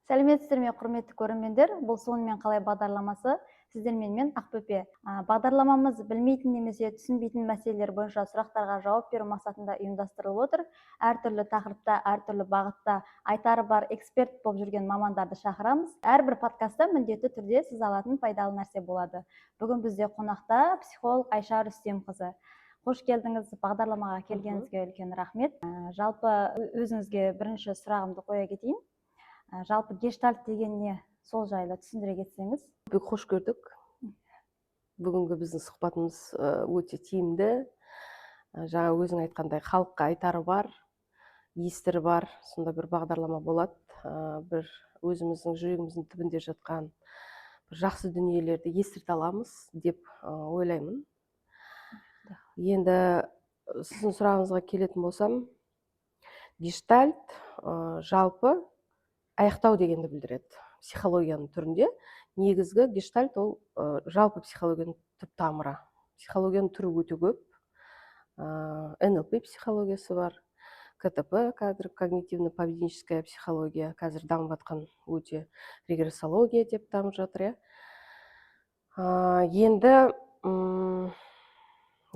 Сәлеметсіздер ме, құрметті көрермендер? Бұл сонымен қалай бағдарламасы. Сіздермен мен Ақбөпе. Бағдарламамыз білмейтін немесе түсінбейтін мәселелер бойынша сұрақтарға жауап беру мақсатында ұйымдастырылып отыр. Әртүрлі тақырыпта, әртүрлі бағытта айтары бар эксперт болып жүрген мамандарды шақырамыз. Әрбір подкастта міндетті түрде сіз алатын пайдалы нәрсе болады. Бүгін бізде қонақта психолог Айша Рүстемқызы. Қош келдіңіз, бағдарламаға келгеніңізге үлкен рахмет. Жалпы өзіңізге бірінші сұрағымды қоя кетейін. Жалпы гештальт деген не, сол жайлы түсіндіре кетсеңіз. Қош көрдік. Бүгінгі біздің сұхбатымыз өте тиімді. Жаңа өзің айтқандай халыққа айтары бар, естірі бар, сонда бір бағдарлама болады. Бір өзіміздің жүрегіміздің түбінде жатқан бір жақсы дүниелерді естірте аламыз деп ойлаймын. Енді сіздің сұрағыңызға келетін болсам, гештальт жалпы аяқтау дегенді білдіреді. Психологияның түрінде негізгі гештальт ол жалпы психологияның түп тамыры. Психологияның түрі өте көп. НЛП психологиясы бар, КТП, когнитивно-поведенческая психология, қазір дамып жатқан өте регрессология деп дамып жатыр. Енді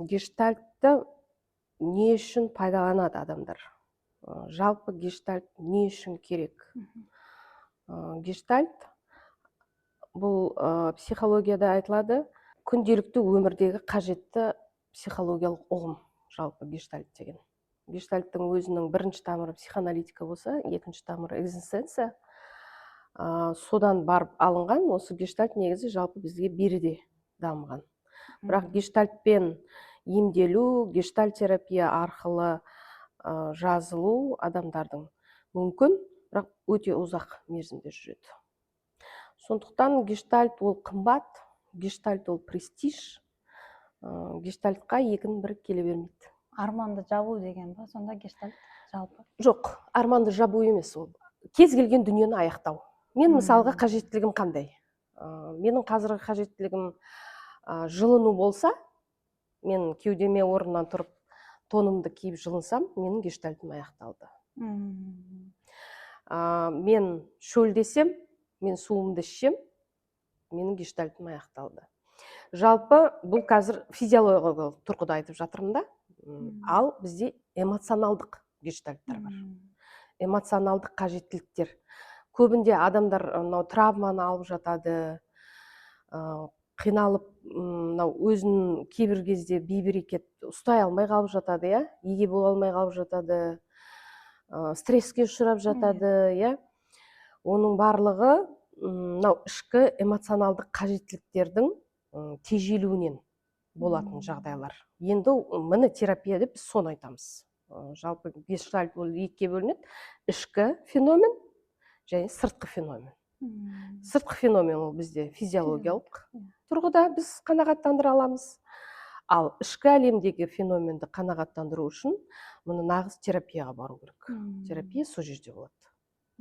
гештальтты не үшін пайдаланады адамдар? Жалпы гештальт не үшін керек? Гештальт бұл психологияда айтылады, күнделікті өмірдегі қажетті психологиялық ұғым, жалпы гештальт деген. Гештальттың өзінің бірінші тамыры психоаналитика болса, екінші тамыры экзистенция. Содан барып алынған, осы гештальт негізі жалпы бізге беріде дамыған. Бірақ гештальтпен емделу, гештальт терапия арқылы жазылу адамдардың мүмкін, бірақ өте ұзақ мерзімде жүреді. Сондықтан гештальт ол қымбат, гештальт ол престиж, гештальтқа екінің бірі келе бермейді. Арманды жабу деген ба, сонда гештальт жалпы? Жоқ, арманды жабу емес ол. Кез келген дүниені аяқтау. Мен мысалға қажеттілігім қандай? Менің қазіргі қажеттілігім жылыну болса, мен кеудеме орнынан тұрып, тонымды киіп жылынсам, менің гештальтым аяқталды. Мен шөлдесем, мен суымды ішсем, менің гештальтым аяқталды. Жалпы бұл қазір физиологиялық тұрғыда айтып жатырмын да, ал бізде эмоционалдық гештальттар бар. Эмоционалдық қажеттіліктер. Көбінде адамдар травманы алып жатады, қиналып, өзін кейбір кезде бейберекет ұстай алмай қалып жатады, еге бола алмай қалып жатады, стресске ұшырап жатады, оның барлығы ішкі эмоционалдық қажеттіліктердің тежелуінен болатын жағдайлар. Енді міне терапияда біз соны айтамыз. Жалпы гештальт ол екіге бөлінеді: ішкі феномен және сыртқы феномен. Сыртқы феномен ол бізде физиологиялық тұрғыда біз қанағаттандыра аламыз. Ал ішкі әлемдегі феноменді қанағаттандыру үшін мұны нағыз терапияға бару керек. Терапия сол жерде болады.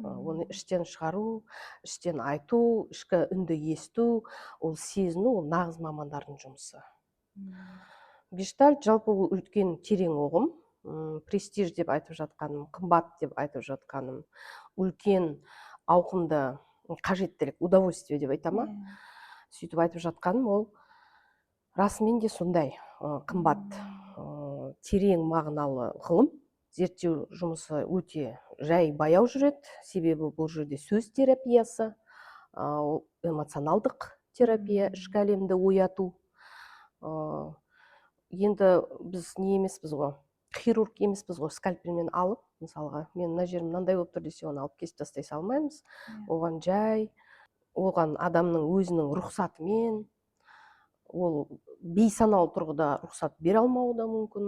Оны іштен шығару, іштен айту, ішкі үнді есту, ол сезіну, ол нағыз мамандардың жұмысы. Гештальт жалпы үлкен терең ұғым. Престиж деп айтып жатқаным, қымбат деп айтып жатқаным, үлкен ауқымды қажеттілік, удовольствие деп айтама. Сөйтіп айтып жатқаным ол расымен де сондай қымбат, терең мағыналы ғылым. Зерттеу жұмысы өте жай баяу жүреді, себебі бұл жерде сөз терапиясы, эмоционалдық терапия, ішкі әлемді ояту. Енді біз не емеспіз ғой, хирург емеспіз ғой, скальпельмен алып, мысалға, мен мына жерім мынандай болып тұр десе, оны алып кесіп тастай салмаймыз. Оған жай, оған адамның өзінің рұқсатымен, ол бейсаналы тұрғыда рұқсат бере алмауы да мүмкін.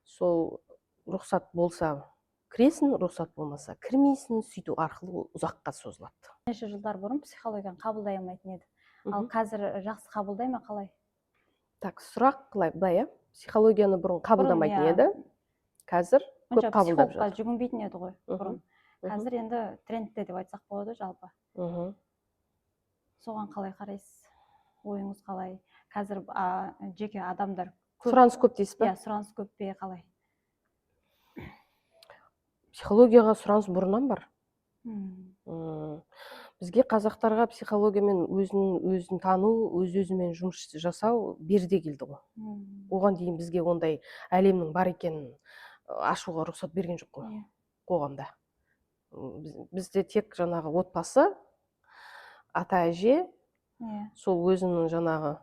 Сол рұқсат болса кіресің, рұқсат болмаса кірмейсің, сөйту арқылы ұзаққа созылады. Неше жылдар бұрын психологияны қабылдай алмайтын еді. Ал қазір жақсы қабылдай ма, қалай? Так, сұрақ былай, психологияны бұрын қабылдамайтын еді, қазір көп қабылдап жатыр. Психологқа жүгінбейтін еді ғой бұрын. Қазір енді трендте деп айтсақ болады жалпы. Соған қалай қарайсыз? Ойыңыз қалай? Қазір жеке адамдар сұраныс көп дейсіз ба? Сұраныс көп пе, қалай? Психологияға сұраныс бұрыннан бар. Бізге қазақтарға психологиямен өзін тану, өзімен жұмыс жасау берде келді ғой. Оған дейін бізге ондай әлемнің бар екенін ашуға рұқсат берген жоқ қой қоғамда. Бізде тек жаңағы отбасы, ата әже, сол өзінің жаңағы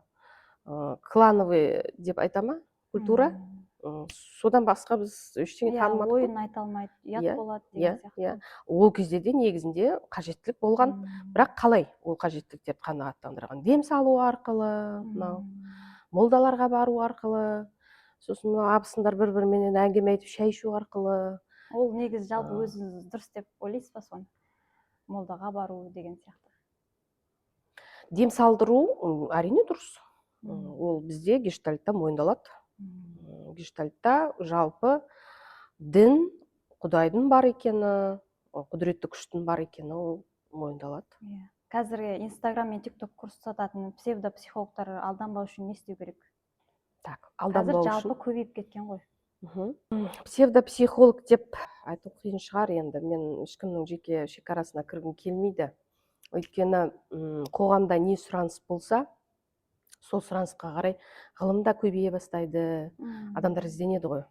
клановый деп айта ма, культура, содан басқа біз ештеңе танымадық қой. Ойын айта алмайды, ұят болады деген сияқты. Ол кезде де негізінде қажеттілік болған, бірақ қалай ол қажеттіліктерді қанағаттандырған? Дем салу арқылы, молдаларға бару арқылы, сосын абысындар бір-біріменен әңгіме айтып шай ішу арқылы. Ол негізі жалпы өзіңіз дұрыс деп ойлайсыз ба соны? Молдаға бару деген сияқты. Дем салдыру әрине дұрыс. Ол бізде гештальтта мойындалады. Гештальтта жалпы дін, Құдайдың бар екені, құдіретті күштің бар екені ол мойындалады. Қазіргі Инстаграм мен ТикТок курс сататын псевдопсихологтар алданбау үшін не істеу керек? Алданбау үшін. Қазір жалпы көбейіп кеткен ғой. Псевдопсихолог деп айту қиын шығар енді. Мен ешкімнің жеке шекарасына кіргім келмейді. Өйткені қоғамда не сұраныс болса, сол сұранысқа қарай ғылым да көбейе бастайды, адамдар ізденеді ғой.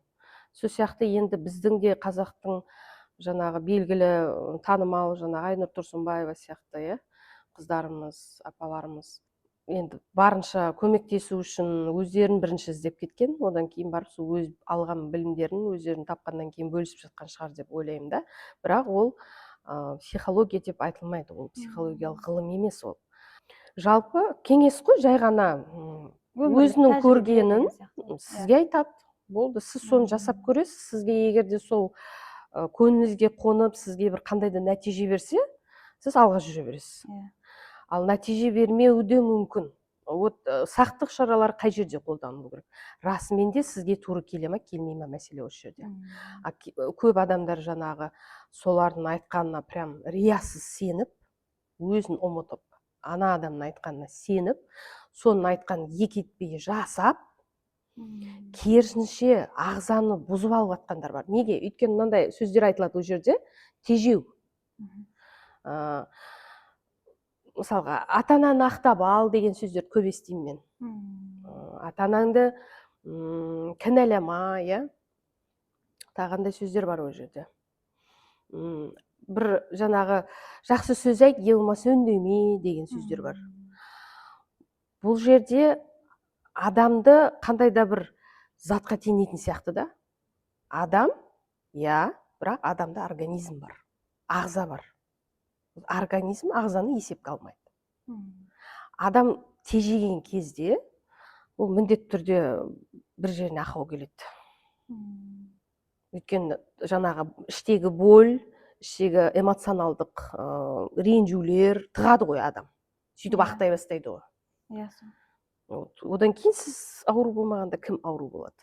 Сол сияқты енді біздің де қазақтың жаңағы белгілі танымал жаңағы Айнұр Тұрсынбаева сияқты қыздарымыз, апаларымыз енді барынша көмектесу үшін өздерін бірінші іздеп кеткен, одан кейін барып сол өз алған білімдерін өздерін тапқаннан кейін бөлісіп жатқан шығар деп ойлаймын да. Бірақ ол психология деп айтылмайды, ол психологиялық ғылым емес ол. Жалпы кеңес қой, жай ғана өзінің көргенін сізге айтады. Болды, сіз соны жасап көресіз. Сізге егер де сол көңіліңізге қонып, сізге бір қандай да нәтиже берсе, сіз алға жүре бересіз. Ал нәтиже бермеуі де мүмкін. Сақтық шаралары қай жерде қолданылу керек? Расымен де сізге тура келе ме, келмей ме мәселе осы жерде. Көп адамдар жаңағы солардың айтқанына прям риясыз сеніп, өзін ұмытып, ана адамның айтқанына сеніп, соның айтқанын екі етпей жасап, керісінше ағзаны бұзып алып жатқандар бар. Неге? Өйткені мынандай сөздер айтылады ол жерде, тежеу. Мысалға, ата-ананы ақтап ал деген сөздерді көп естимін мен. Ата-анаңды кінәлама, тағандай сөздер бар ол жерде. Бір жаңағы жақсы сөз айт, не болмаса үндеме деген сөздер бар. Бұл жерде адамды қандай да бір затқа теңейтін сияқты да. Адам, бірақ адамда организм бар, ағза бар. Организм ағзаны есепке алмайды. Адам тежеген кезде ол міндетті түрде бір жеріне ақау келеді. Өйткені жаңағы іштегі боль, іштегі эмоционалдық ренжулер тығады ғой адам. Сөйтіп ақтай бастайды ғой. Одан кейін сіз ауру болмағанда кім ауру болады?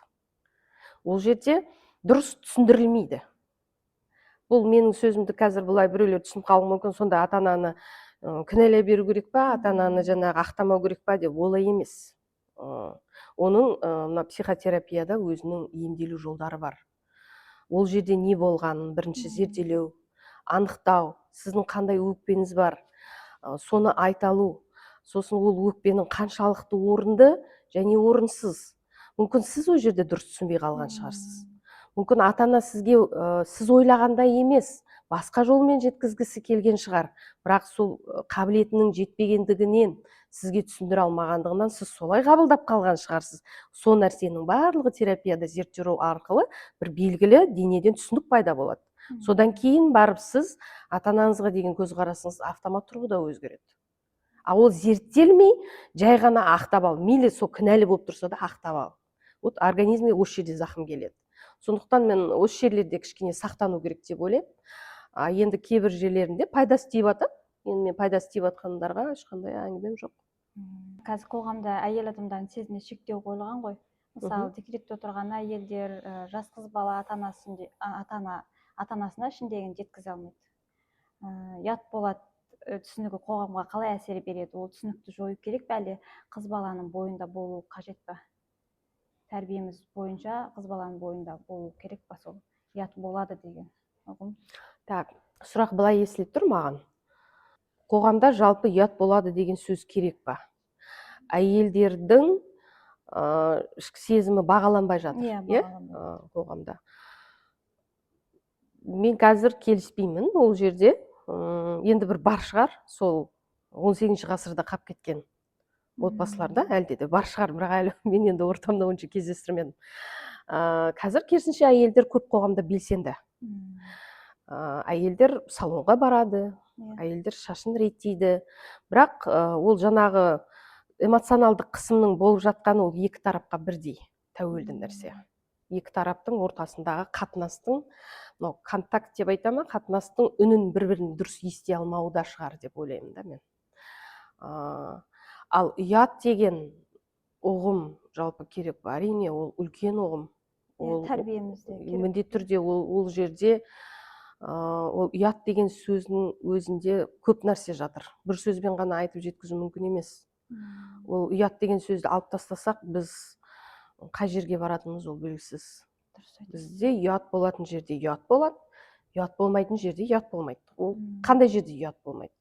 Ол жерде дұрыс түсіндірілмейді. Бұл менің сөзімді қазір бұлай біреулер түсініп қалуы мүмкін, сонда ата-ананы кінәлай беру керек па, ата-ананы жаңағы ақтамау керек па деп олай емес. Оның психотерапияда өзінің емделу жолдары бар. Ол жерде не болғанын бірінші зерделеу, анықтау, сіздің қандай өкпеңіз бар, соны айталу, сосын ол өкпенің қаншалықты орынды және орынсыз. Мүмкін сіз ол жерде дұрыс түсінбей қалған шығарсыз. Мүмкін ата-ана сізге сіз ойлағандай емес, басқа жолмен жеткізгісі келген шығар. Бірақ сол қабілетінің жетпегендігінен, сізге түсіндіре алмағандығынан сіз солай қабылдап қалған шығарсыз. Сол нәрсенің барлығы терапияда зерттеу арқылы бір белгілі денеден түсінік пайда болады. Содан кейін барып сіз ата-анаңызға деген көзқарасыңыз автомат тұрғыда өзгереді. Ол зерттелмей, жай ғана ақтап ал. Мейлі сол кінәлі болып тұрса да ақтап ал. Организмге осы жерде зақым келеді. Сондықтан мен осы жерлерде кішкене сақтану керек деп ойлаймын. Енді кейбір жерлерінде пайдасы тиіп жатады. Енді мен пайдасы тиіп жатқандарға ешқандай әңгімем жоқ. Қазір қоғамда әйел адамдардың сезіміне шектеу қойылған ғой. Мысалы, декретте отырған әйелдер, жас қыз бала ата-анасына ішіндегін жеткізе алмайды. Ұят болады түсінігі қоғамға қалай әсер береді? Ол түсінікті жою керек пе, әлде қыз баланың бойында болу қажет па? Тәрбиеміз бойынша қыз баланың бойында болу керек па сол? Ұят болады деген ұғым. Сұрақ былай естіліп тұр маған. қоғамда жалпы ұят болады деген сөз керек па? Әйелдердің ішкі сезімі бағаланбай жатыр, Иә, иә, бағаланбайды. қоғамда. Мен қазір келіспеймін ол жерде. Енді бір бар шығар, сол 18 ғасырда қап кеткен отбасыларда әлде де бар шығар, бірақ әлі мен енді ортамда онша кездестірмедім. Қазір керісінше әйелдер көп қоғамда белсенді. Әйелдер салонға барады, әйелдер шашын реттейді, бірақ ол жаңағы эмоционалдық қысымның болып жатқаны ол екі тарапқа бірдей тәуелді нәрсе. Екі тараптың ортасындағы қатынастың, контакт деп айтама, қатынастың үнін бір-бірін дұрыс ести алмауы да шығар деп ойлаймын да мен. Ал ұят деген ұғым жалпы керек па? Әрине, ол үлкен ұғым. Тәрбиемізде керек. Міндетті түрде ол жерде ол ұят деген сөздің өзінде көп нәрсе жатыр. Бір сөзбен ғана айтып жеткізу мүмкін емес. Ол ұят деген сөзді алып тастасақ, біз қай жерге баратынымыз ол белгісіз. Бізде ұят болатын жерде ұят болады, ұят болмайтын жерде ұят болмайды. Ол қандай жерде ұят болмайды?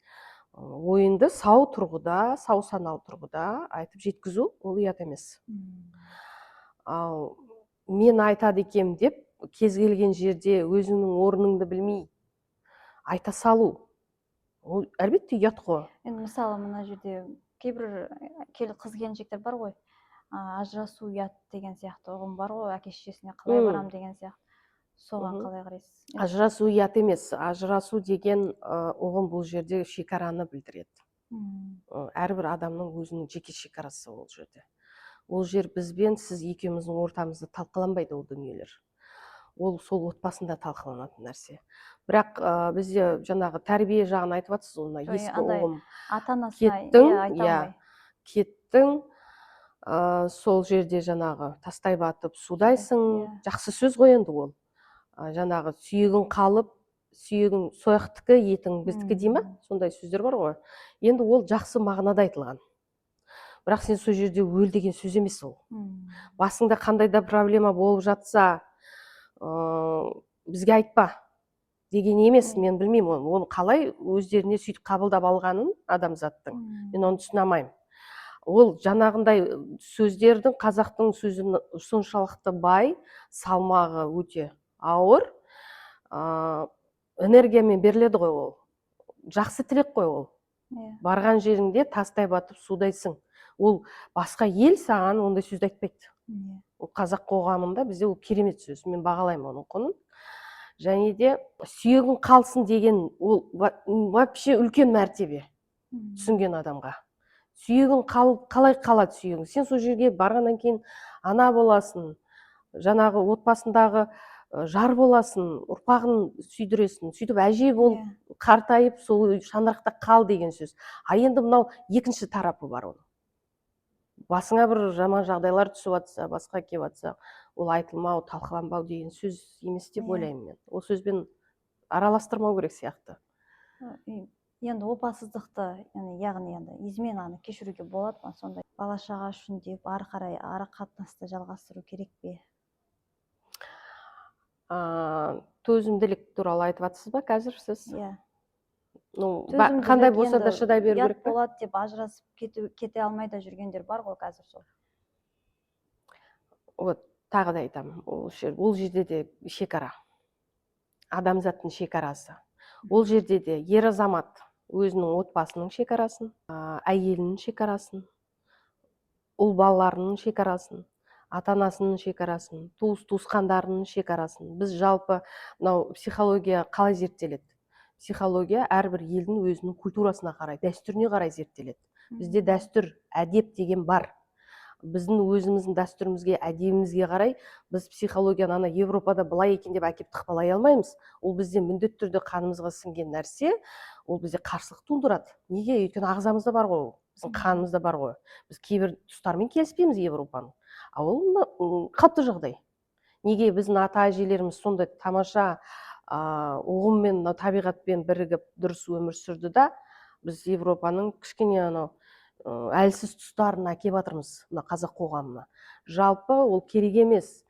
Ойынды сау тұрғыда, сау саналы тұрғыда айтып жеткізу ол ұят емес. Ал мен айтады екем деп, кез келген жерде өзіңнің орныңды білмей айта салу, ол әлбетте ұят қой. Енді мысалы мына жерде кейбір қыз келіншектер бар ғой, ажырасу ұят деген сияқты ұғым бар ғой, әке шешесіне қалай барам деген сияқты. Соған қалай қарайсыз? Ажырасу ұят емес. Ажырасу деген ұғым бұл жерде шекараны білдіреді. Әрбір адамның өзінің жеке шекарасы ол жерде. Ол жер бізбен сіз екеуміздің ортамызда талқыланбайды ол дүниелер. Ол сол отбасында талқыланатын нәрсе. Бірақ бізде жаңағы тәрбие жағын айтып жатсыз, оны ескі ұғым. Ата-анасына кеттің, сол жерде жаңағы тастай батып судайсың, жақсы сөз ғой енді ол. Жаңағы сүйегің қалып, сүйегің сояқтікі, етің біздікі дей ма? Сондай сөздер бар ғой. Енді ол жақсы мағынада айтылған. Бірақ сен сол жерде өл деген сөз емес ол. Басыңда қандай да проблема болып жатса, бізге айтпа деген емес, мен білмеймін оны қалай өздеріне сөйтіп қабылдап алғанын адамзаттың. Мен оны түсіне алмаймын. Ол жаңағындай сөздердің, қазақтың сөзінің соншалықты бай, салмағы өте ауыр, энергиямен беріледі ғой ол. Жақсы тілек қой ол. Барған жеріңде тастай батып судайсың. Ол басқа ел саған ондай сөзді айтпайды. Ол қазақ қоғамында бізде ол керемет сөз. Мен бағалаймын оның құнын. Және де сүйегің қалсын деген ол вообще үлкен мәртебе түсінген адамға. Сүйегің қалай қалады сүйегің? Сен сол жерге барғаннан кейін ана боласың, жаңағы отбасындағы жар боласың, ұрпағын сүйдіресің, сөйтіп әже болып қартайып сол шаңырақта қал деген сөз. Енді мынау екінші тарапы бар оның. Басыңа бір жаман жағдайлар түсіп жатса, басқа келіп жатса, ол айтылмау, талқыланбау деген сөз емес деп ойлаймын мен. Ол сөзбен араластырмау керек сияқты. Енді опасыздықты, яғни енді изменаны кешіруге болады ма? Сондай бала шаға үшін деп ары қарай ара қатынасты жалғастыру керек пе? Төзімділік туралы айтып жатсыз ба қазір сіз? Иә. Қандай болса да шыдай беру керек пе? Ұят болады деп ажырасып кете алмай да жүргендер бар ғой қазір сол. Вот, тағы да айтамын, ол жерде де шекара. Адамзаттың шекарасы. Ол жерде де ер азамат өзінің отбасының шекарасын, әйелінің шекарасын, ұл балаларының шекарасын, ата-анасының шекарасын, туыс-туысқандарының шекарасын. Біз жалпы психология қалай зерттеледі? Психология әрбір елдің өзінің культурасына қарай, дәстүріне қарай зерттеледі. Бізде дәстүр, әдеп деген бар. Біздің өзіміздің дәстүрімізге, әдебімізге қарай біз психологияны Европада былай екен деп әкеп тықпалай алмаймыз. Ол бізде міндетті түрде қанымызға сіңген нәрсе, ол бізде қарсылық тудырады. Неге? Өйткені ағзамызда бар ғой, біздің қанымызда бар ғой. Біз кейбір тұстармен келіспейміз Европаның. Ол қалыпты жағдай. Неге? Біздің ата-әжелеріміз сондай тамаша ұғыммен, табиғатпен бірігіп дұрыс өмір сүрді да, біз Европаның кішкене әлсіз тұстарын әкеп жатырмыз мына қазақ қоғамына. Жалпы ол керек емес.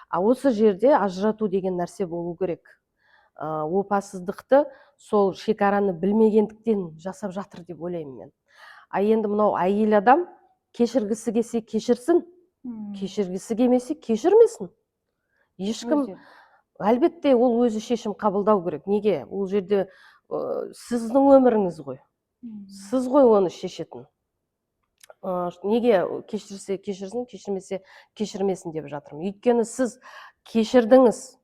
Осы жерде ажырату деген нәрсе болу керек. опасыздықты сол шекараны білмегендіктен жасап жатыр деп ойлаймын мен. А енді мынау әйел адам кешіргісі келсе кешірсін, кешіргісі келмесе кешірмесін. Ешкім, әлбетте ол өзі шешім қабылдау керек. Неге? Ол жерде сіздің өміріңіз ғой. Сіз ғой оны шешетін. Неге кешірсе кешірсін, кешірмесе кешірмесін деп жатырмын. Өйткені сіз кешірдіңіз.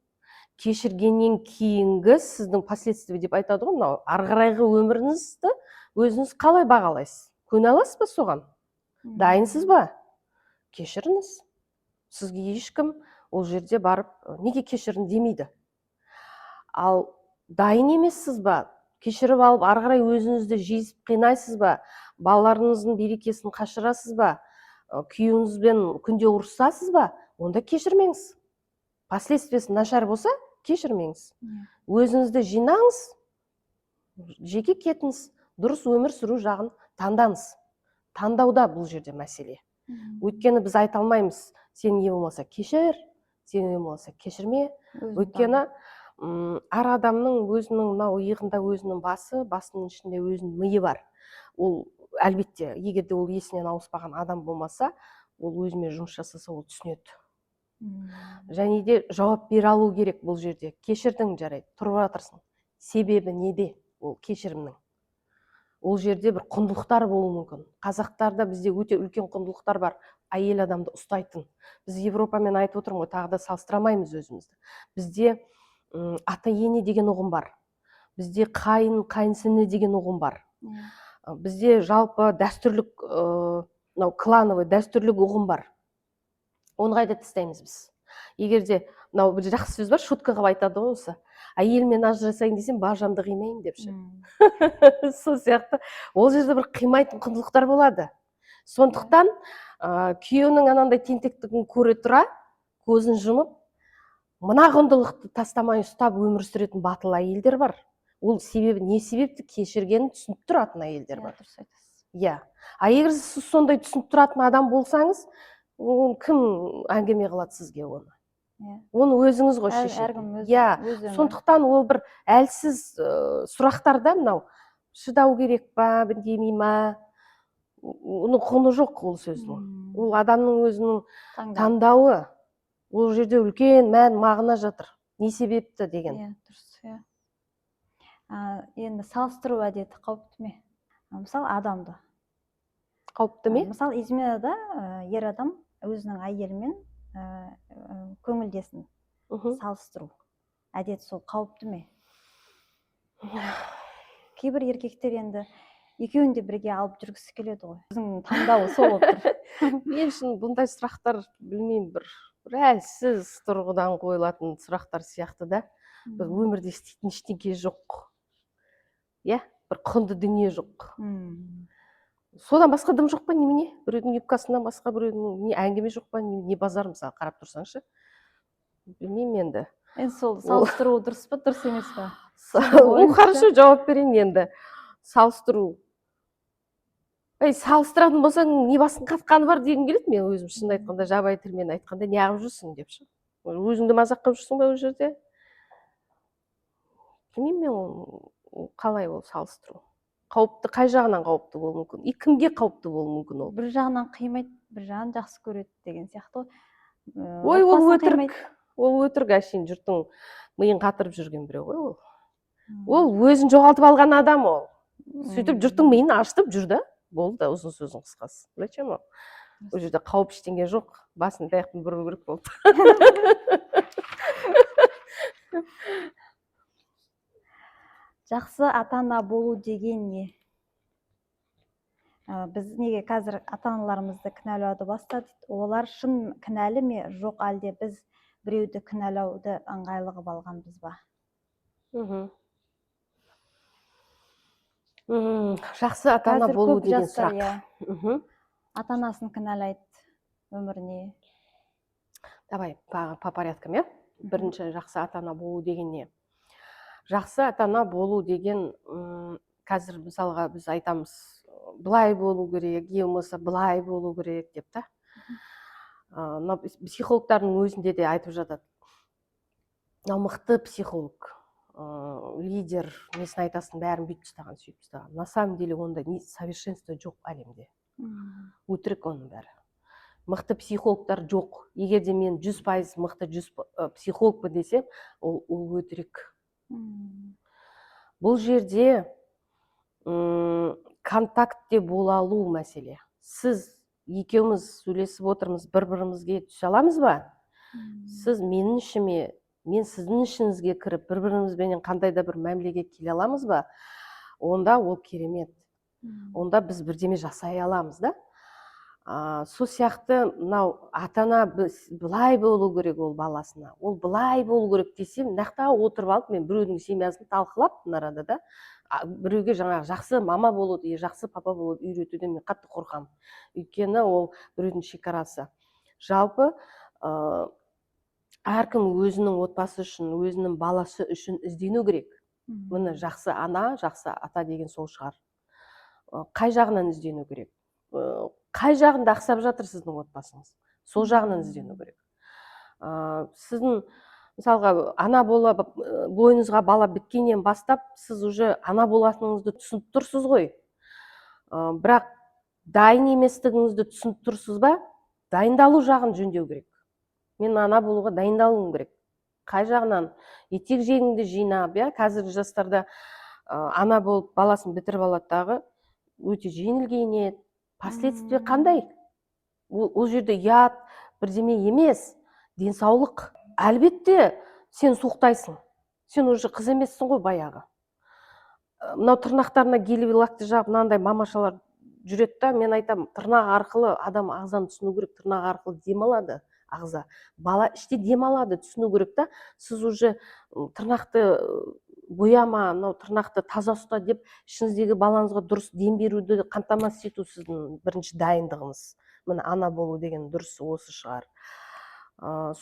Кешіргеннен кейінгі сіздің последствия деп айтады ғой, мынау ары қарайғы өміріңізді өзіңіз қалай бағалайсыз? Көне аласыз ба соған? Дайынсыз ба? Кешіріңіз. Сізге ешкім ол жерде барып неге кешірін демейді. Ал дайын емессіз ба? Кешіріп алып, ары қарай өзіңізді жезіп қинайсыз ба? Балаларыңыздың берекесін қашырасыз ба? Күйеуіңізбен күнде ұрысасыз ба? Онда кешірмеңіз. Последствиясы нашар болса, кешірмеңіз. Өзіңізді жинаңыз, жеке кетіңіз, дұрыс өмір сүру жағын таңдаңыз. Таңдауда бұл жерде мәселе. Өйткені біз айта алмаймыз, сен не болмаса кешір, сен не болмаса кешірме. Өйткені әр адамның өзінің мынау иығында өзінің басы, басының ішінде өзінің миы бар. Ол әлбетте, егер де ол есінен ауыспаған адам болмаса, ол өзімен жұмыс жасаса, ол түсінеді. Және де жауап бере алу керек бұл жерде. Кешірдің, жарайды, тұрып жатырсың. Себебі неде ол кешірімнің? Ол жерде бір құндылықтар болуы мүмкін. Қазақтарда бізде өте үлкен құндылықтар бар, әйел адамды ұстайтын. Біз Европамен айтып отырмын ғой, тағы да салыстырамаймыз өзімізді. Бізде ата ене деген ұғым бар. Бізде қайынсіні деген ұғым бар. Бізде жалпы дәстүрлік, клановый дәстүрлік ұғым бар. Оны қайда тастаймыз біз? Егер де мынау бір жақсы сөз бар, шутка қылып айтады ғой осы. Әйелмен ажырасайын десем, бажамды қимайын депші. Сол сияқты ол жерде бір қимайтын құндылықтар болады. Сондықтан күйеуінің анандай тентектігін көре тұра, көзін жұмып, мына құндылықты тастамай ұстап өмір сүретін батыл әйелдер бар. Ол себебі не себепті кешіргенін түсініп тұратын әйелдер бар. Иә. А егер сіз сондай түсініп тұратын адам болсаңыз, кім әңгіме қылады сізге оны? Оны өзіңіз ғой шешетін. Сондықтан ол бір әлсіз сұрақтарда мынау шыдау керек па, демей ма? Оның құны жоқ ол сөздің. Ол адамның өзінің таңдауы. Ол жерде үлкен мән мағына жатыр. Не себепті деген. Енді салыстыру әдеті қауіпті ме? Мысалы адамды. Қауіпті ме? Мысалы изменада ер адам өзінің әйелімен көңілдесін салыстыру әдеті сол қауіпті ме? Кейбір еркектер енді екеуін де бірге алып жүргісі келеді ғой. Өзінің таңдауы сол болып тұр. Мен үшін бұндай сұрақтар білмеймін, бір әлсіз тұрғыдан қойылатын сұрақтар сияқты да. Бір өмірде істейтін ештеңе жоқ. Иә, бір құнды дүние жоқ. Содан басқа дым жоқ па немене? Біреудің юбкасынан басқа біреудің әңгіме жоқ па? Не базар мысалы қарап тұрсаңшы? Білмеймін енді. Сол салыстыру дұрыс па, дұрыс емес па? Хорошо, жауап берейін енді. Салыстыру. Салыстыратын болсаң, не басың қатқаны бар деген келеді. Мен өзім шынын айтқанда, жабайы тілмен айтқанда, не ағып жүрсің депші. Өзіңді мазақ қылып жүрсің ба ол жерде? Білмеймін мен қалай ол салыстыру. Қауіпті, қай жағынан қауіпті болуы мүмкін? Кімге қауіпті болуы мүмкін ол? Бір жағынан қимайды, бір жағынан жақсы көреді деген сияқты. Ой, ол өтірік. Ол өтірік, әшейін жұрттың миын қатырып жүрген біреу ғой ол. Ол өзін жоғалтып алған адам ол. Сөйтіп жұрттың миын ашытып жүрді. Болды, ұзын сөздің қысқасы. Зачем ол? Ол жерде қауіп ештеңе жоқ. Басын таяқпен бұру керек болды. Жақсы ата-ана болу деген не? Біз неге қазір ата-аналарымызды кінәлауды бастадық? Олар шын кінәлі ме, жоқ әлде біз біреуді кінәлауды ыңғайлы қылып алғанбыз ба? Жақсы ата-ана болу деген сұрақ. Ата-анасын кінәлайды өміріне. Давай по порядкам, иә? Бірінші жақсы ата-ана болу деген не? Жақсы ата-ана болу деген, қазір мысалға біз айтамыз, былай болу керек, болмаса былай болу керек деп та. Психологтардың өзінде де айтып жатады. Мықты психолог, лидер несін айтасын бәрін бүйтіп тастаған сөйтіп тастаған. На самом деле онда совершенство жоқ әлемде. Өтірік оның бәрі. Мықты психологтар жоқ. Егер де мен 100% мықты психологпын десем, ол өтірік. Бұл жерде контактте бола алу мәселе. Сіз екеуміз сөйлесіп отырмыз, бір-бірімізге түсе аламыз ба? Сіз менің ішіме, мен сіздің ішіңізге кіріп, бір-бірімізбенен қандай да бір мәмілеге келе аламыз ба? Онда ол керемет. Онда біз бірдеме жасай аламыз да? Сол сияқты мынау ата-ана былай болу керек ол баласына. Ол былай болу керек десем, нақта отырып алып, мен біреудің семьясын талқылап мына арада да, біреуге жаңағы жақсы мама болуды, жақсы папа болуды үйретуден мен қатты қорқамын. Өйткені ол біреудің шекарасы. Жалпы әркім өзінің отбасы үшін, өзінің баласы үшін іздену керек. Міне жақсы ана, жақсы ата деген сол шығар. Қай жағынан іздену керек? Қай жағында ақсап жатыр сіздің отбасыңыз? Сол жағынан іздену керек. Сіздің мысалға ана болып бойыңызға бала біткеннен бастап сіз уже ана болатыныңызды түсініп тұрсыз ғой. Бірақ дайын еместігіңізді түсініп тұрсыз ба? Дайындалу жағын жөндеу керек. Мен ана болуға дайындалуым керек. Қай жағынан? Етек жеңіңді жинап, қазіргі жастарда ана болып баласын бітіріп алады дағы өте жеңіл киінеді. Последствия қандай? Ол жерде ұят, бірдеме емес, денсаулық. Әлбетте сен суықтайсың. Сен уже қыз емессің ғой баяғы. Мынау тырнақтарына гелий-лакты жағып, мынандай мамашалар жүреді да, мен айтамын, тырнақ арқылы адам ағзаны түсіну керек, тырнақ арқылы демалады ағза. Бала іште демалады, түсіну керек та, сіз уже тырнақты бояма, мынау тырнақты таза ұста деп, ішіңіздегі балаңызға дұрыс дем беруді қамтамасыз ету сіздің бірінші дайындығыңыз. Міне ана болу деген дұрыс осы шығар.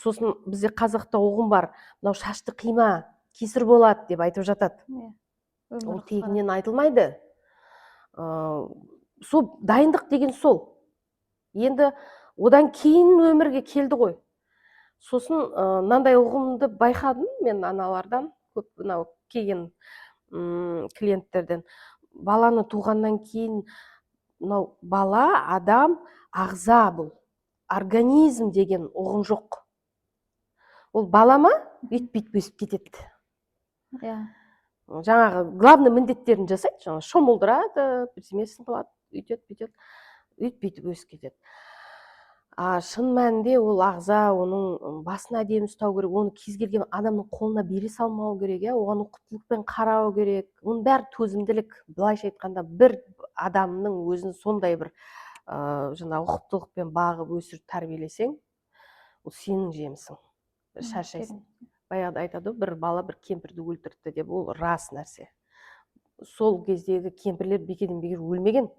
Сосын бізде қазақта ұғым бар, мынау шашты қима, кесір болады деп айтып жатады. Ол тегінен айтылмайды. Сол дайындық деген сол. Енді одан кейін өмірге келді ғой. Сосын мынандай ұғымды байқадым мен аналардан, көп мынау келген клиенттерден. Баланы туғаннан кейін мынау бала, адам, ағза бұл. Организм деген ұғым жоқ. Ол бала ма? Бүйтіп өсіп кетеді. Жаңағы главный міндеттерін жасайды, жаңағы шомылдырады, бірдемесін қылады, үйтеді, бүйтіп өсіп кетеді. Шын мәнінде ол ағза, оның басын әдемі ұстау керек, оны кез келген адамның қолына бере салмау керек, оған ұқыптылықпен қарау керек. Оның бәрі төзімділік. Былайша айтқанда бір адамның өзін сондай бір ұқыптылықпен бағып өсіріп тәрбиелесең, ол сенің жемісің. Шаршайсың. Баяғыда айтады, бір бала бір кемпірді өлтірді деп, ол рас нәрсе. Сол кездегі кемпірлер бекеден бекер өлмеген.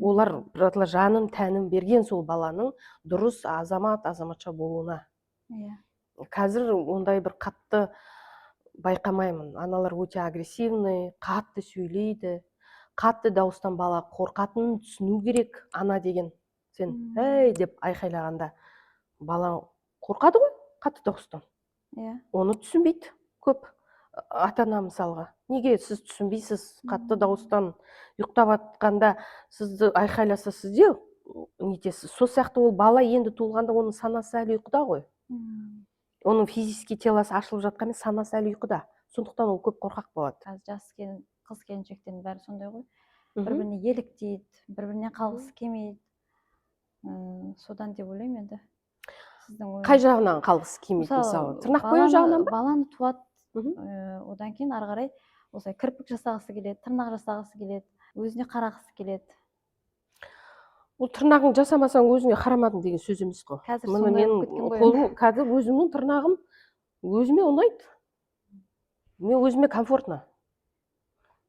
Олар жанын, тәнін берген сол баланың дұрыс азамат, азаматша болуына. Қазір ондай бір қатты байқамаймын. Аналар өте агрессивный, қатты сөйлейді. Қатты дауыстан бала қорқатынын түсіну керек. Ана деген сен «әй» деп айқайлағанда бала қорқады ғой қатты дауыстан. Оны түсінбейді көп ата-ана мысалға. Неге сіз түсінбейсіз? Қатты дауыстан ұйықтап жатқанда сізді айқайласа, сіз де нетесіз. Сол сияқты ол бала енді туылғанда оның санасы әлі ұйқыда ғой. Оның физический телосы ашылып жатқанмен санасы әлі ұйқыда. Сондықтан ол көп қорқақ болады. Қазір жас қыз келіншектердің бәрі сондай ғой. Бір-біріне еліктейді, бір-біріне қалғысы келмейді. Содан деп ойлаймын енді. Қай жағынан қалғысы келмейді мысалы? Тырнақ бояу жағынан ба? Баланы туады, одан кейін ары қарай осылай кірпік жасағысы келеді, тырнақ жасағысы келеді, өзіне қарағысы келеді. Ол тырнағың жасамасаң өзіңе қарамадың деген сөз емес қой. Қазір сондай болып кеткен ғой. Қазір өзімнің тырнағым өзіме ұнайды. Мен өзіме комфортно.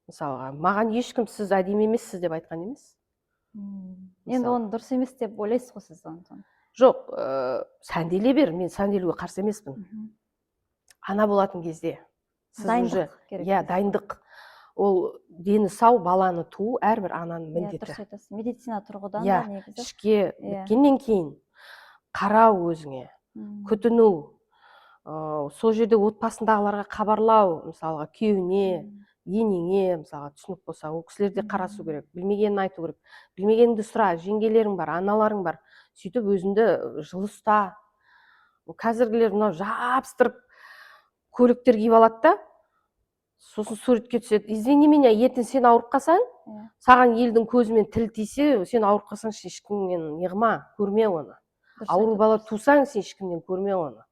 Мысалға, маған ешкім сіз әдемі емессіз деп айтқан емес. Енді оны дұрыс емес деп ойлайсыз ғой сіз оны. Жоқ, сәнделе бер, мен сәнделуге қарсы емеспін. Ана болатын кезде дайындық керек. Дайындық. Ол дені сау баланы туу әрбір ананың міндеті. Дұрыс айтасыз. Медицина тұрғыдан да негізі. Ішке біткеннен кейін қарау өзіңе, күтіну, сол жерде отбасындағыларға хабарлау, мысалға күйеуіне, енеңе, мысалға түсінік болса, ол кісілерде қарасу керек, білмегенін айту керек, білмегеніңді сұра, жеңгелерің бар, аналарың бар, сөйтіп өзіңді жылы ұста. Қазіргілер мынау жабыстырып көліктер киіп алады да, сосын суретке түседі. Извини меня, ертең сен ауырып қалсаң, саған елдің көзімен тіл тисе, сен ауырып қалсаң, ешкімнен неғыма, көрме оны. Ауру бала тусаң, сен ешкімнен көрме оны.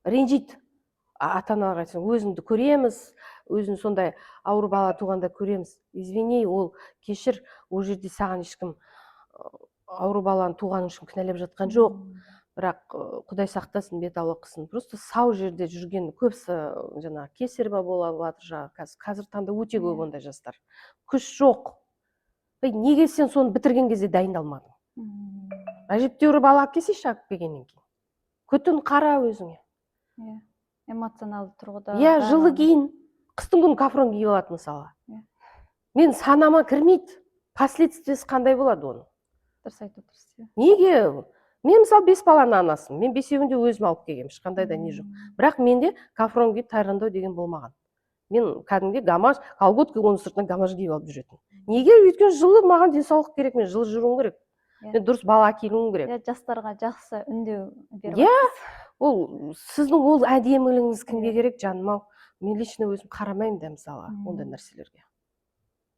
Ренжиді. Ата-аналарға айтсаң, өзіңді көреміз, өзің сондай ауру бала туғанда көреміз. Извини, ол кешір, ол жерде саған ешкім ауру баланы туғаның үшін кінәлап жатқан жоқ. Бірақ Құдай сақтасын, бет аулақ қылсын. Просто сау жерде жүрген көбісі жаңа кесарево бола жатыр. Қазір таңда өте көп ондай жастар. Күш жоқ. Неге сен соны бітірген кезде дайындалмадың? Әжептәуір бала келсейші алып келгеннен кейін. Күтін қара өзіңе. Эмоционалды тұрғыда. Жылы кейін, қыстың күні кафрон киіп алады мысалы. Мен санама кірмейді. Последствиясы қандай болады оның? Дұрыс айтып отырсыз. Неге? Мен мысалы 5 баланың анасымын. Мен 5-еуінде өзім алып келгем, ешқандай да не жоқ. Бірақ менде кафрон киіп тайрандау деген болмаған. Мен кәдімгі гамаш, колготка, оның сыртынан гамаш киіп алып жүретін. Неге? Өйткені жылы маған денсаулық керек, мен жылы жүруім керек. Мен дұрыс бала әкелуім керек. Жастарға жақсы үндеу беріп отырсыз. Ол сіздің ол әдемілігіңіз кімге керек, жаным ау? Мен лично өзім қарамаймын да мысалы ондай нәрселерге.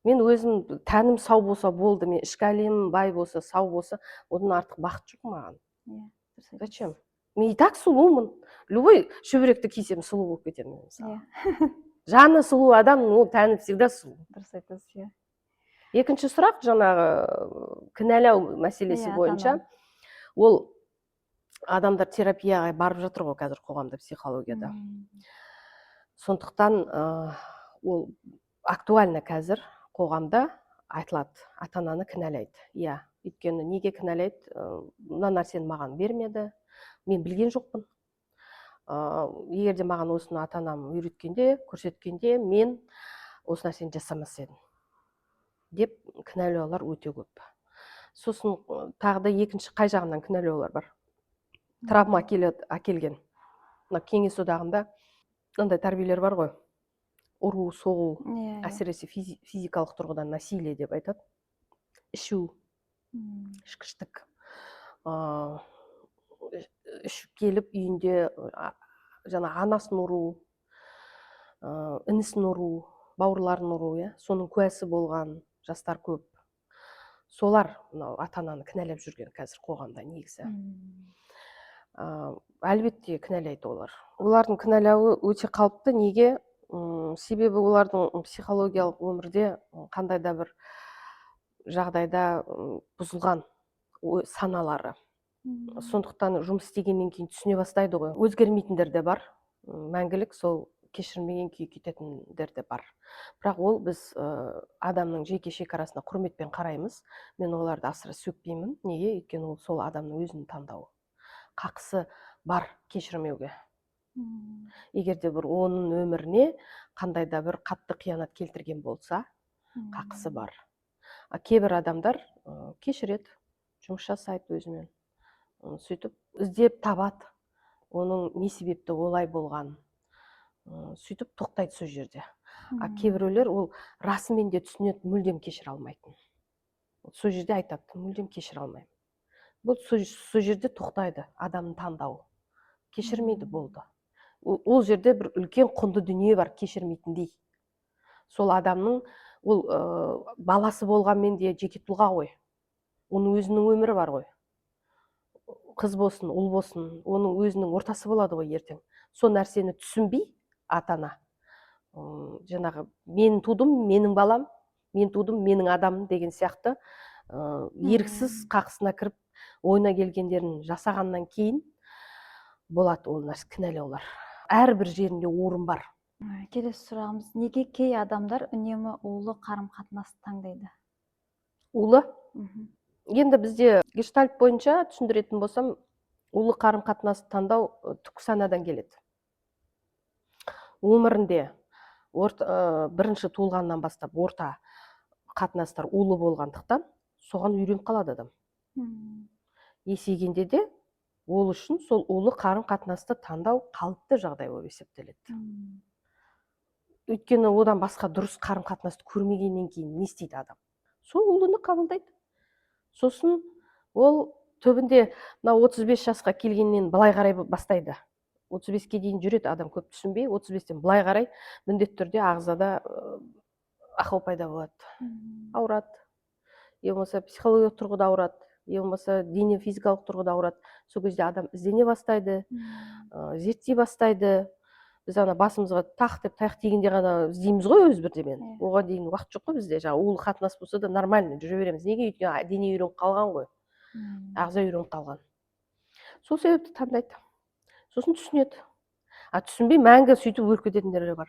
Мен өзім тәнім сау болса болды, мен ішкі әлемім бай болса, сау болса, одан артық бақыт жоқ маған. Зачем? Мен и так сұлумын. Любой шөберекті кисем сұлу болып кетемін мысалы. Жаны сұлу адам, ол тәні всегда сұлу. Дұрыс айтасыз. Екінші сұрақ жаңағы кінәлау мәселесі бойынша. Ол адамдар терапияға барып жатыр ғой қазір қоғамда, психологияда. Сондықтан ол актуально қазір қоғамда айтылады, ата-ананы кінәлайды. Өйткені неге кінәлайды? Мына нәрсені маған бермеді, мен білген жоқпын. Егер де маған осыны ата-анам үйреткенде, көрсеткенде, мен осы нәрсені жасамас едім деп кінәлаулар өте көп. Сосын тағы да екінші қай жағынан кінәлаулар бар? Травма әкелген. Кеңес одағында ондай тәрбиелер бар ғой. Ұру, соғу, әсіресе физикалық тұрғыдан насилие деп айтады. Ішу, ішкіштік. Ішіп келіп үйінде жаңа анасын ұру, інісін ұру, бауырларын ұру, соның куәсі болған жастар көп. Солар ата-ананы кінәлап жүрген қазір қоғамда негізі. Әлбетте кінәлайды олар. Олардың кінәлауы өте қалыпты. Неге? Себебі олардың психологиялық өмірде қандай да бір жағдайда бұзылған саналары. Сондықтан жұмыс істегеннен кейін түсіне бастайды ғой. Өзгермейтіндер де бар. Мәңгілік сол кешірмеген күй кететіндер де бар. Бірақ ол біз адамның жеке шекарасына құрметпен қараймыз. Мен оларды асыра сөкпеймін. Неге? Өйткені ол сол адамның өзінің таңдауы. Қақысы бар кешірмеуге. Егер де бір оның өміріне қандай да бір қатты қиянат келтірген болса, қақысы бар. Кейбір адамдар кешіреді, жұмыс жасайды өзімен. Сөйтіп іздеп табады, оның не себепті олай болған. Сөйтіп тоқтайды сол жерде. Кейбіреулер ол расымен де түсінеді, мүлдем кешіре алмайтын. Сол жерде айтады, мүлдем кешіре алмаймын. Бұл сол жерде тоқтайды, адамның таңдауы. Кешірмейді, болды. Ол жерде бір үлкен құнды дүние бар, кешірмейтіндей. Сол адамның, ол баласы болғанмен де жеке тұлға ғой. Оның өзінің өмірі бар ғой. Қыз болсын, ұл болсын, оның өзінің ортасы болады ғой ертең. Сол нәрсені түсінбей, ата-ана, жаңағы мен тудым, менің балам, мен тудым, менің адамым деген сияқты еріксіз қақысына кіріп, ойына келгендерін жасағаннан кейін болады ол нәрсе кінәлаулар. Әрбір жерінде орын бар. Келесі сұрағымыз, неге кей адамдар үнемі улы қарым-қатынасты таңдайды? Улы? Енді бізде гештальт бойынша түсіндіретін болсам, улы қарым-қатынасты таңдау түпкі санадан келеді. Өмірінде бірінші туылғаннан бастап орта қатынастар улы болғандықтан, соған үйреніп қалады адам. Есейгенде де ол үшін сол улы қарым қатынасты таңдау қалыпты жағдай болып есептеледі. Өйткені одан басқа дұрыс қарым қатынасты көрмегеннен кейін не істейді адам? Сол улыны қабылдайды. Сосын ол түбінде мына 35 жасқа келгеннен былай қарай бастайды. 35-ке дейін жүреді адам, көп түсінбей, 35-тен былай қарай міндетті түрде ағзада ақау пайда болады. Ауырады. Е болмаса психологиялық тұрғыда ауырады, е болмаса дене физикалық тұрғыда ауырады. Сол кезде адам іздене бастайды, зерттей бастайды. Біз ана басымызға тақ деп таяқ тигенде ғана іздейміз ғой өз бірдемен. Оған дейін уақыт жоқ қой бізде. Жаңа улы қатынас болса да нормально жүре береміз. Неге? Өйткені дене үйреніп қалған ғой. Ағза үйреніп қалған. Сол себепті таңдайды. Сосын түсінеді. Түсінбей мәңгі сөйтіп өліп кететіндер бар.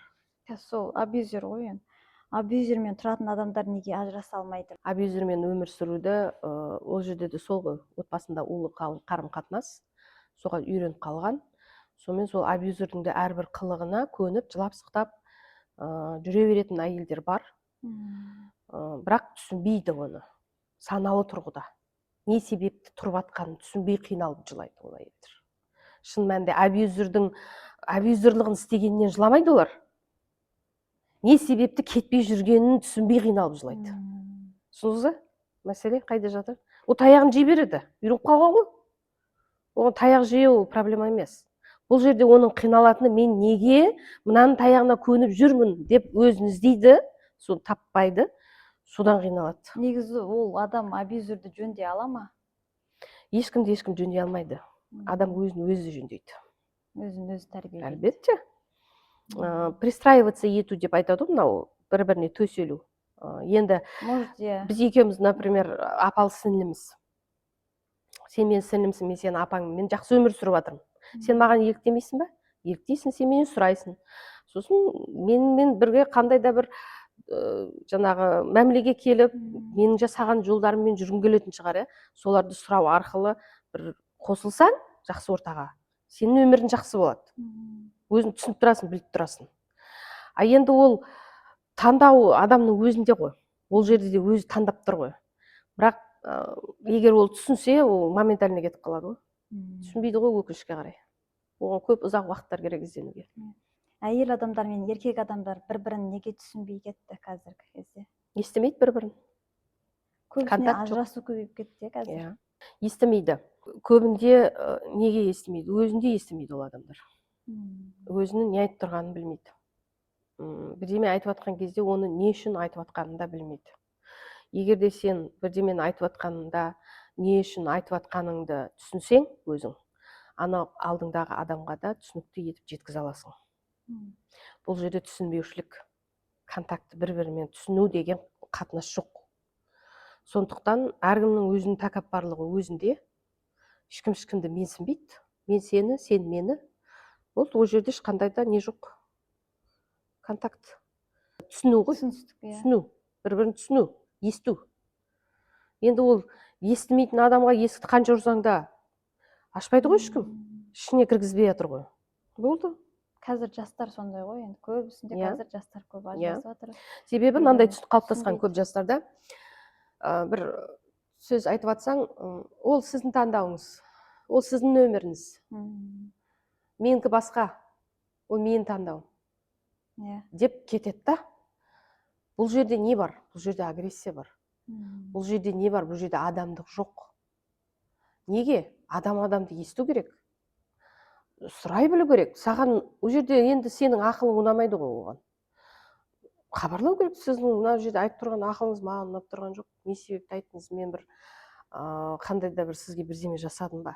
Сол абьюзер ғой енді. Абьюзермен тұратын адамдар неге ажыраса алмайды? Абьюзермен өмір сүруді ол жерде де сол ғой. Отбасында улы қарым қатынас соған үйреніп қалған. Сонымен сол абьюзердің де әрбір қылығына көніп, жылап сықтап жүре беретін әйелдер бар. Бірақ түсінбейді оны. Саналы тұрғыда. Не себепті тұрып атқанын түсінбей қиналып жылайды ол әйелдер. Шын мәнінде абьюзерлығын істегеннен жыламайды олар. Не себепті кетпей жүргенін түсінбей қиналып жылайды. Түсіндіңіз? Мәселе қайда жатыр? Ол таяғын жей береді. Үйреніп қалған ғой. Оған таяқ жеу проблема емес. Бұл жерде оның қиналатыны мен неге мынаның таяғына көніп жүрмін деп өзін іздейді, соны таппайды, содан қиналады. Негізі ол адам абьюзерді жөндей ала ма? Ешкім жөндей алмайды. Адам өзін өзі жөндейді. Өзін өзі тәрбиелейді. Әлбетте. Пристраиваться ету деп айтады ғой, мынау бір-біріне төселу. Енді біз екеуміз, например, апалы сіңліміз. Сен менің сіңлімсің, мен сенің апаңмын, мен жақсы өмір сүріп жатырмын. Сен маған еліктемейсің ба? Еліктейсің, сен менен сұрайсың. Сосын менімен бірге қандай да бір жаңағы мәмілеге келіп, менің жасаған жолдарыммен жүргің келетін шығар, соларды сұрау арқылы бір қосылсаң жақсы ортаға, сенің өмірің жақсы болады. Өзің түсініп тұрасың, біліп тұрасың. Енді ол таңдау адамның өзінде ғой. Ол жерде де өзі таңдап тұр ғой. Бірақ егер ол түсінсе, ол моментально кетіп қалады ғой. Түсінбейді ғой өкінішке қарай. Оған көп ұзақ уақыттар керек ізденуге. Әйел адамдар мен еркек адамдар бір-бірін неге түсінбей кетті қазіргі кезде? Естімейді бір-бірін. Көбісіне ажырасу көбейіп кетті қазір. Естімейді. Көбінде неге естімейді? Өзінде естімейді ол адамдар. Өзінің не айтып тұрғанын білмейді. Бірдеме айтып жатқан кезде оны не үшін айтып жатқанын да білмейді. Егер де сен бірдемені айтып жатқанында не үшін айтып жатқаныңды түсінсең өзің, ана алдыңдағы адамға да түсінікті етіп жеткізе аласың. Бұл жерде түсінбеушілік, контакты бір-бірімен түсіну деген қатынас жоқ. Сондықтан әркімнің өзінің тәкаппарлығы өзінде, ешкімді менсінбейді. Мен сені, сен мені. Ол жерде ешқандай да не жоқ. Контакт. Түсіну ғой. Түсіну. Бір-бірін түсіну, есту. Енді ол естімейтін адамға есікті қанша ұрсаң да ашпайды ғой ешкім. Ішіне кіргізбей жатыр ғой. Болды. Қазір жастар сондай ғой, енді көбісінде қазір жастар көп ажырасып жатыр. Себебі мынандай түсінік қалыптасқан көп жастарда. Бір сөз айтып жатсаң, ол сіздің таңдауыңыз, ол сіздің өміріңіз. Менікі басқа, ол менің таңдауым. Деп кетеді да. Бұл жерде не бар? Бұл жерде агрессия бар. Бұл жерде не бар? Бұл жерде адамдық жоқ. Неге? Адамды есту керек. Сұрай білу керек. Саған ол жерде енді сенің ақылың ұнамайды ғой оған. Хабарлау керек. Сіздің мына жерде айтып тұрған ақылыңыз маған ұнап тұрған жоқ. Не себепті айттыңыз? Мен бір қандай да бір сізге бірдеме жасадым ба?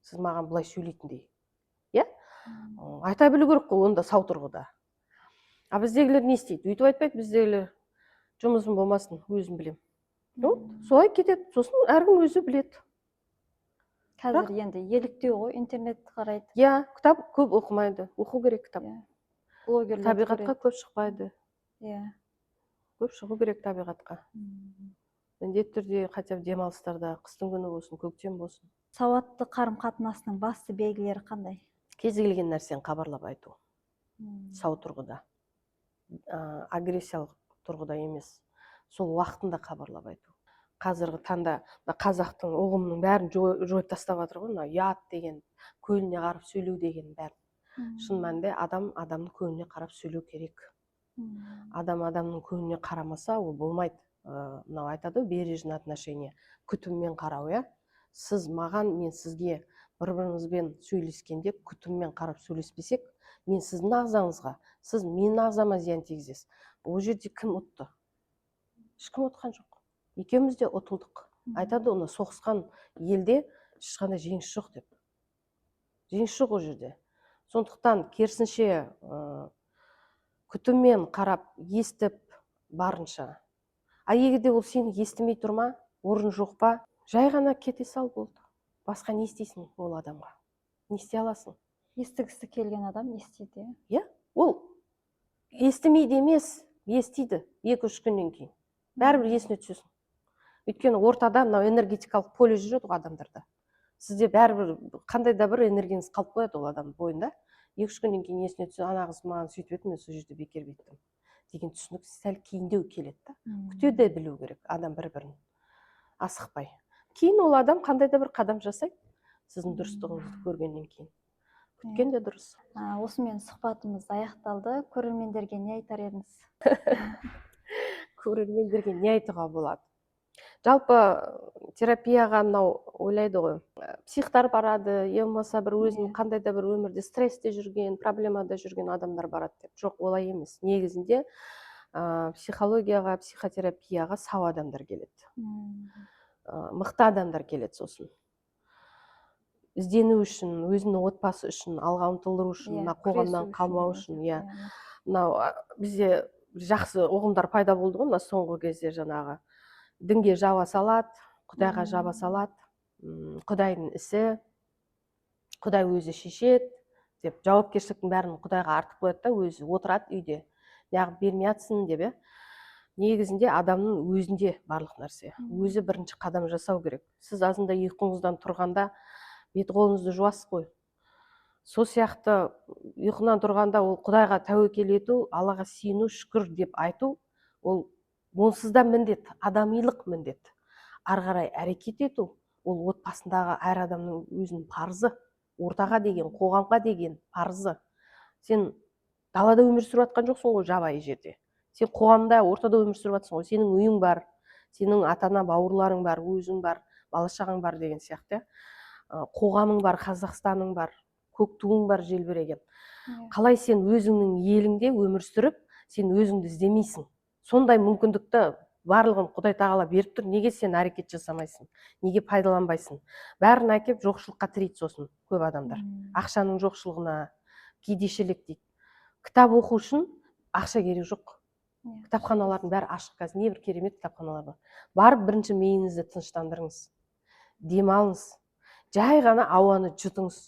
Сіз маған бұлай сөйлейтіндей. Айта білу керек қой онда сау тұрғыда. Біздегілер не істейді? Өйтіп айтпайды, біздегілер жұмысым болмасын, өзім білем. Солай кетеді. Сосын әркім өзі біледі. Қазір енді еліктеу ғой, интернет қарайды. Кітап көп оқымайды. Оқу керек кітап. Табиғатқа көп шықпайды. Көп шығу керек табиғатқа. Міндетті түрде хотя бы демалыстарда, қыстың күні болсын, көктем болсын. Сауатты қарым қатынасының басты белгілері қандай? Кез келген нәрсені хабарлап айту. Сау тұрғыда. Агрессиялық тұрғыда емес. Сол уақытында хабарлап айту. қазіргі таңда қазақтың ұғымының бәрін жойып тастап жатыр ғой, мына ұят деген, көліне қарап сөйлеу деген бәрін. Шын мәнінде адам адамның көліне қарап сөйлеу керек. Адам адамның көліне қарамаса, ол болмайды. Мынау айтады, бережные отношения, күтіммен қарау, иә. Сіз маған, мен сізге бір-бірімізбен сөйлескенде күтіммен қарап сөйлеспесек, мен сіздің ағзаңызға, сіз менің ағзама зиян тигізесіз. Ол жерде кім ұтты? Ешкім ұтқан жоқ. Екеуміз де ұтылдық. Айтады, оны соғысқан елде ешқандай жеңіс жоқ деп. Жеңіс жоқ ол жерде. Сондықтан керісінше күтіммен қарап, естіп барынша. Егер де ол сені естімей тұрма, орын жоқ па, жай ғана кете сал болды. Басқа не істейсің ол адамға? Не істей аласың? Естігісі келген адам естиді. Иә, ол естімейді емес, естиді 2-3 күннен кейін. Бәрібір есіне түсесің. Өйткені ортада мынау энергетикалық поле жүреді ғой адамдарда. Сізде бәрібір қандай да бір энергияңыз қалып қояды ол адамның бойында. 2-3 күннен кейін есіне түссе, ана қыз маған сөйтіп еді, мен сол жерде бекер беттім деген түсінік сәл кейіндеу келеді да. Күте де білу керек адам бір-бірін. Асықпай. Кейін ол адам қандай да бір қадам жасайды, сіздің дұрыстығыңызды көргеннен кейін. Күткен де дұрыс. Осымен сұхбатымыз аяқталды. Көрермендерге не айтар едіңіз? Көрермендерге не айтуға болады? Жалпы терапияға мынау ойлайды ғой, психтар барады, болмаса бір өзінің қандай да бір өмірде стрессте жүрген, проблемада жүрген адамдар барады деп. Жоқ, олай емес. Негізінде психологияға, психотерапияға сау адамдар келеді. Мықты адамдар келеді сосын. Іздену үшін, өзінің отбасы үшін, алға ұмтылдыру үшін, қоғамнан қалмау үшін, мынау бізде жақсы ұғымдар пайда болды ғой, мына соңғы кезде жаңағы дінге жаба салады, Құдайға жаба салады, Құдайдың ісі, Құдай өзі шешеді деп, жауапкершіліктің бәрін Құдайға артып қояды да, өзі отырады үйде, неғып бермей жатсын деп. Негізінде адамның өзінде барлық нәрсе. Өзі бірінші қадам жасау керек. Сіз азында ұйқыңыздан тұрғанда бет қолыңызды жуасыз қой. Сол сияқты ұйқынан тұрғанда ол Құдайға тәуекел ету, Аллаға сүйіну, шүкір деп айту, ол онсыз да міндет, адамилық міндет. Ары қарай әрекет ету, ол отбасындағы әр адамның өзінің парызы, ортаға деген, қоғамға деген парызы. Сен далада өмір сүріп жатқан жоқсың ғой, жабайы жерде. Сен қоғамда, ортада өмір сүріп жатсың ғой, сенің үйің бар, сенің ата-ана, бауырларың бар, өзің бар, бала-шағаң бар деген сияқты. Қоғамың бар, Қазақстаның бар, көк туың бар желбіреген. Қалай сен өзіңнің еліңде өмір сүріп, сен өзіңді іздемейсің? Сондай мүмкіндікті барлығын Құдай тағала беріп тұр, неге сен әрекет жасамайсың? Неге пайдаланбайсың? Бәрін әкеп жоқшылыққа тірейді сосын көп адамдар. Ақшаның жоқшылығына, кедейшілік дейді. Кітап оқу үшін ақша керек жоқ. Кітапханалардың бәрі ашық, қазір небір керемет кітапханалар бар. Барып бірінші миыңызды тыныштандырыңыз, демалыңыз, жай ғана ауаны жұтыңыз.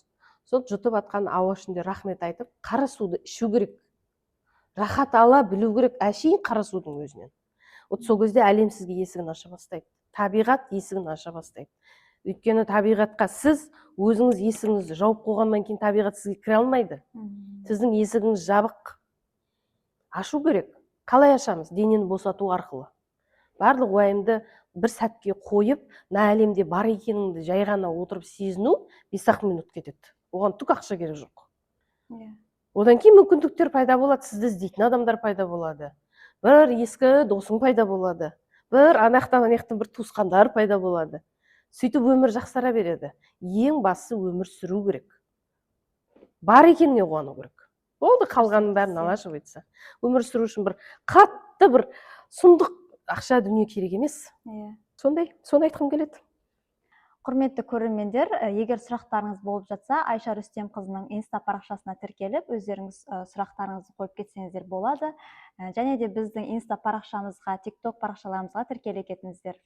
Сол жұтып атқан ауа ішінде рахмет айтып, қара суды ішу керек. Рахат ала білу керек, әшейін қара судың өзінен. Сол кезде әлем сізге есігін аша бастайды. Табиғат есігін аша бастайды. Өйткені табиғатқа сіз өзіңіз есігіңізді жауып қойғаннан кейін табиғат сізге кіре алмайды. Сіздің есігіңіз жабық. Ашу керек. Қалай ашамыз? Денені босату арқылы. Барлық уайымды бір сәтке қойып, мына әлемде бар екеніңді жай ғана отырып сезіну 5-ақ минут кетеді. Оған түк ақша керек жоқ. Одан кейін мүмкіндіктер пайда болады, сізді іздейтін адамдар пайда болады. Бір ескі досың пайда болады. Бір анақтан бір туысқандар пайда болады. Сөйтіп өмір жақсара береді. Ең бастысы өмір сүру керек. Бар екеніне қуану керек. Болды, қалғанның бәрін ала шығып етсе. Өмір сүру үшін бір қатты бір сұмдық ақша дүние керек емес. Сондай, соны айтқым келеді. Құрметті көрермендер, егер сұрақтарыңыз болып жатса, Айша Рүстем қызының инста парақшасына тіркеліп, өздеріңіз сұрақтарыңызды қойып кетсеңіздер болады. Және де біздің инста парақшамызға, TikTok парақшаларымызға тіркеле кетіңіздер.